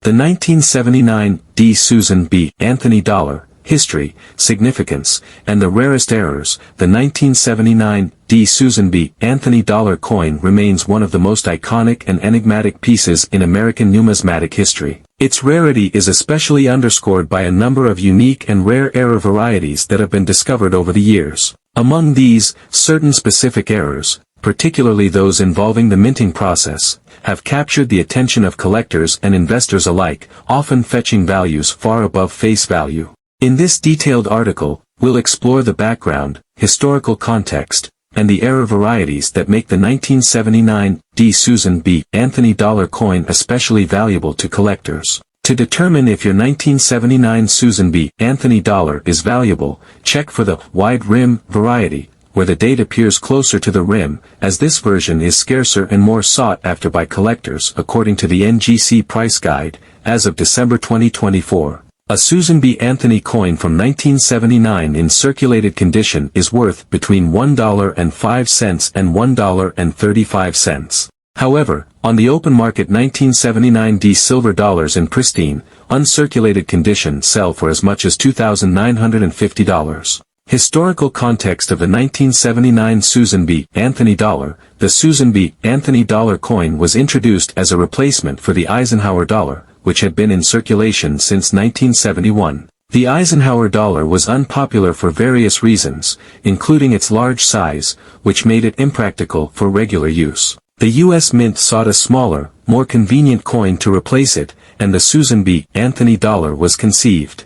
The 1979 D. Susan B. Anthony dollar, history, significance, and the rarest errors. The 1979 D. Susan B. Anthony dollar coin remains one of the most iconic and enigmatic pieces in American numismatic history. Its rarity is especially underscored by a number of unique and rare error varieties that have been discovered over the years. Among these, certain specific errors, particularly those involving the minting process, have captured the attention of collectors and investors alike, often fetching values far above face value. In this detailed article, we'll explore the background, historical context, and the error varieties that make the 1979 D. Susan B. Anthony dollar coin especially valuable to collectors. To determine if your 1979 Susan B. Anthony dollar is valuable, check for the wide rim variety, where the date appears closer to the rim, as this version is scarcer and more sought after by collectors according to the NGC price guide, as of December 2024. A Susan B. Anthony coin from 1979 in circulated condition is worth between $1.05 and $1.35. However, on the open market 1979 D silver dollars in pristine, uncirculated condition sell for as much as $2,950. Historical context of the 1979 Susan B. Anthony dollar. The Susan B. Anthony dollar coin was introduced as a replacement for the Eisenhower dollar, which had been in circulation since 1971. The Eisenhower dollar was unpopular for various reasons, including its large size, which made it impractical for regular use. The U.S. Mint sought a smaller, more convenient coin to replace it, and the Susan B. Anthony dollar was conceived.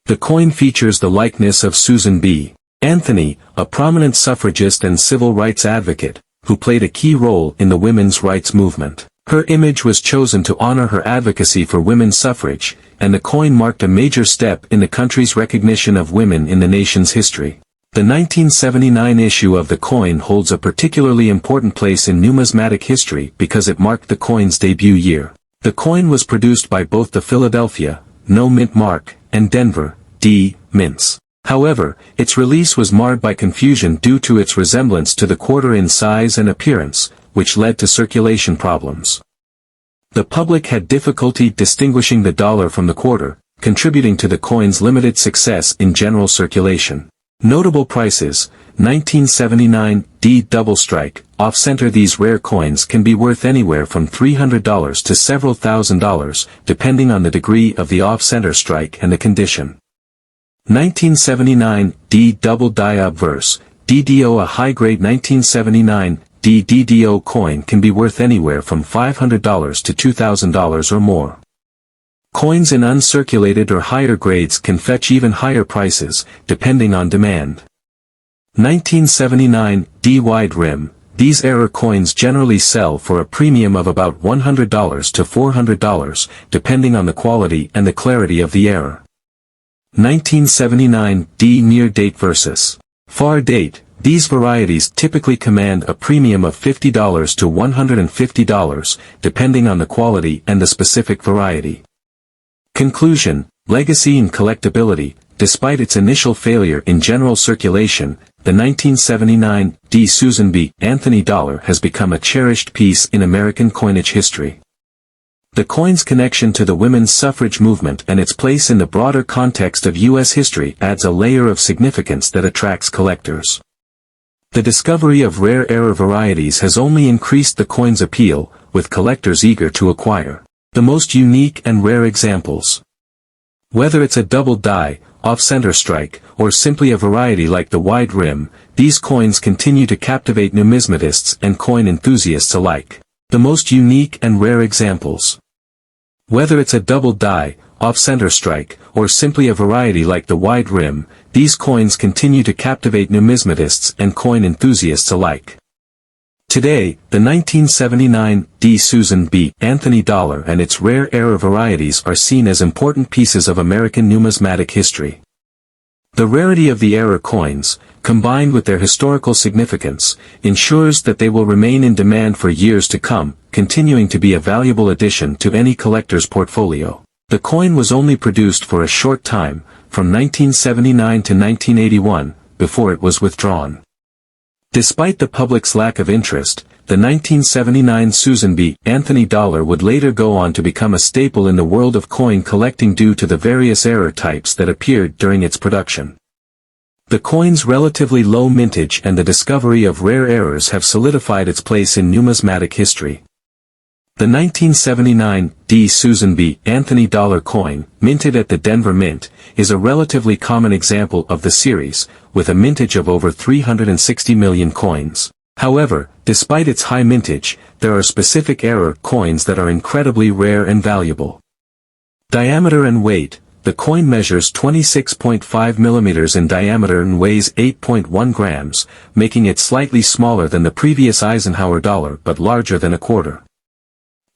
The coin features the likeness of Susan B. Anthony, a prominent suffragist and civil rights advocate, who played a key role in the women's rights movement. Her image was chosen to honor her advocacy for women's suffrage, and the coin marked a major step in the country's recognition of women in the nation's history. The 1979 issue of the coin holds a particularly important place in numismatic history because it marked the coin's debut year. The coin was produced by both the Philadelphia, No Mint Mark, and Denver, D. Mints. However, its release was marred by confusion due to its resemblance to the quarter in size and appearance, which led to circulation problems. The public had difficulty distinguishing the dollar from the quarter, contributing to the coin's limited success in general circulation. Notable prices: 1979 D double strike, off-center. These rare coins can be worth anywhere from $300 to several $1,000s, depending on the degree of the off-center strike and the condition. 1979 D double die obverse, DDO. A high-grade 1979 D DDO coin can be worth anywhere from $500 to $2,000 or more. Coins in uncirculated or higher grades can fetch even higher prices, depending on demand. 1979 D wide rim. These error coins generally sell for a premium of about $100 to $400, depending on the quality and the clarity of the error. 1979 D near date versus far date. These varieties typically command a premium of $50 to $150, depending on the quality and the specific variety. Conclusion: legacy and collectability. Despite its initial failure in general circulation, the 1979 D. Susan B. Anthony dollar has become a cherished piece in American coinage history. The coin's connection to the women's suffrage movement and its place in the broader context of U.S. history adds a layer of significance that attracts collectors. The discovery of rare error varieties has only increased the coin's appeal, with collectors eager to acquire the most unique and rare examples. Whether it's a double die, off-center strike, or simply a variety like the wide rim, these coins continue to captivate numismatists and coin enthusiasts alike. The most unique and rare examples. Whether it's a double die, off-center strike, or simply a variety like the wide rim, these coins continue to captivate numismatists and coin enthusiasts alike. Today, the 1979 D. Susan B. Anthony dollar and its rare error varieties are seen as important pieces of American numismatic history. The rarity of the error coins, combined with their historical significance, ensures that they will remain in demand for years to come, continuing to be a valuable addition to any collector's portfolio. The coin was only produced for a short time, from 1979 to 1981, before it was withdrawn. Despite the public's lack of interest, the 1979 Susan B. Anthony dollar would later go on to become a staple in the world of coin collecting due to the various error types that appeared during its production. The coin's relatively low mintage and the discovery of rare errors have solidified its place in numismatic history. The 1979 D. Susan B. Anthony dollar coin, minted at the Denver Mint, is a relatively common example of the series, with a mintage of over 360 million coins. However, despite its high mintage, there are specific error coins that are incredibly rare and valuable. Diameter and weight. The coin measures 26.5 millimeters in diameter and weighs 8.1 grams, making it slightly smaller than the previous Eisenhower dollar but larger than a quarter.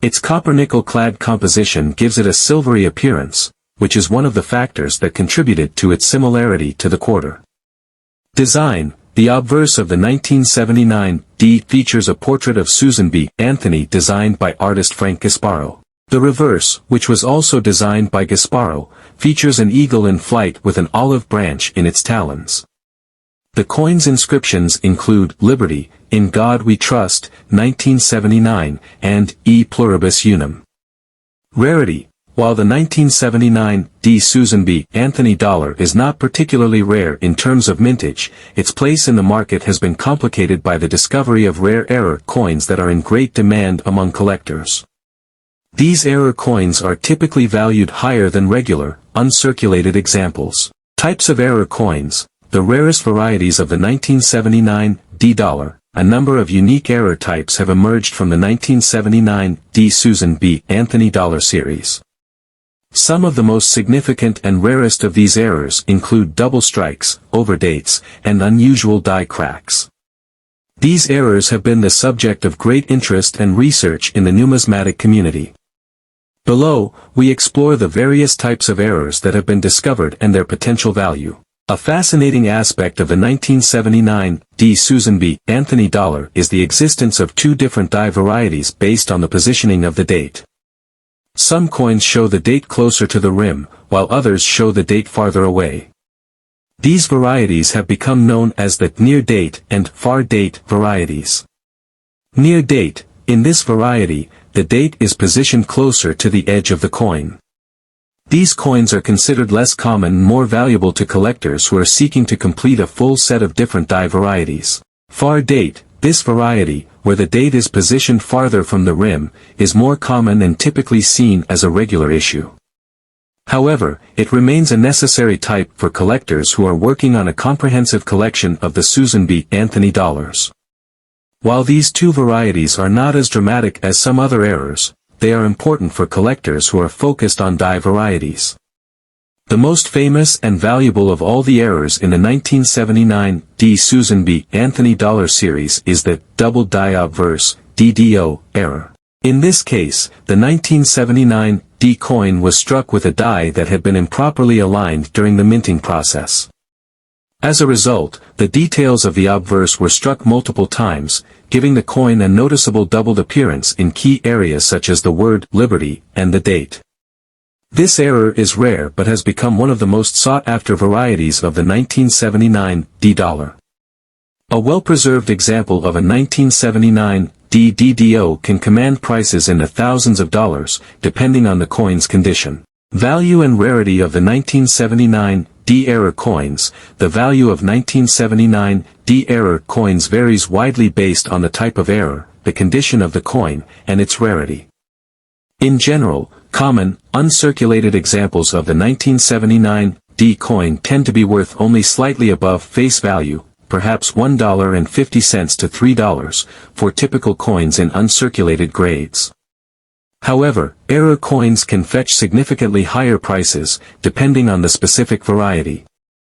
Its copper-nickel clad composition gives it a silvery appearance, which is one of the factors that contributed to its similarity to the quarter. Design. The obverse of the 1979 D features a portrait of Susan B. Anthony designed by artist Frank Gasparo. The reverse, which was also designed by Gasparo, features an eagle in flight with an olive branch in its talons. The coin's inscriptions include Liberty, In God We Trust, 1979, and E Pluribus Unum. Rarity. While the 1979 D. Susan B. Anthony dollar is not particularly rare in terms of mintage, its place in the market has been complicated by the discovery of rare error coins that are in great demand among collectors. These error coins are typically valued higher than regular, uncirculated examples. Types of error coins. The rarest varieties of the 1979 D dollar, a number of unique error types have emerged from the 1979 D. Susan B. Anthony dollar series. Some of the most significant and rarest of these errors include double strikes, overdates, and unusual die cracks. These errors have been the subject of great interest and research in the numismatic community. Below, we explore the various types of errors that have been discovered and their potential value. A fascinating aspect of the 1979 D. Susan B. Anthony dollar is the existence of two different die varieties based on the positioning of the date. Some coins show the date closer to the rim, while others show the date farther away. These varieties have become known as the near date and far date varieties. Near date. In this variety, the date is positioned closer to the edge of the coin. These coins are considered less common and more valuable to collectors who are seeking to complete a full set of different die varieties. Far date. This variety, where the date is positioned farther from the rim, is more common and typically seen as a regular issue. However, it remains a necessary type for collectors who are working on a comprehensive collection of the Susan B. Anthony dollars. While these two varieties are not as dramatic as some other errors, they are important for collectors who are focused on die varieties. The most famous and valuable of all the errors in the 1979 D. Susan B. Anthony dollar series is the double die obverse (DDO) error. In this case, the 1979 D coin was struck with a die that had been improperly aligned during the minting process. As a result, the details of the obverse were struck multiple times, giving the coin a noticeable doubled appearance in key areas such as the word Liberty and the date. This error is rare but has become one of the most sought-after varieties of the 1979 D dollar. A well-preserved example of a 1979 D DDO can command prices in the thousands of dollars, depending on the coin's condition. Value and rarity of the 1979 D error coins. The value of 1979 D error coins varies widely based on the type of error, the condition of the coin, and its rarity. In general, common, uncirculated examples of the 1979 D coin tend to be worth only slightly above face value, perhaps $1.50 to $3, for typical coins in uncirculated grades. However, error coins can fetch significantly higher prices, depending on the specific variety.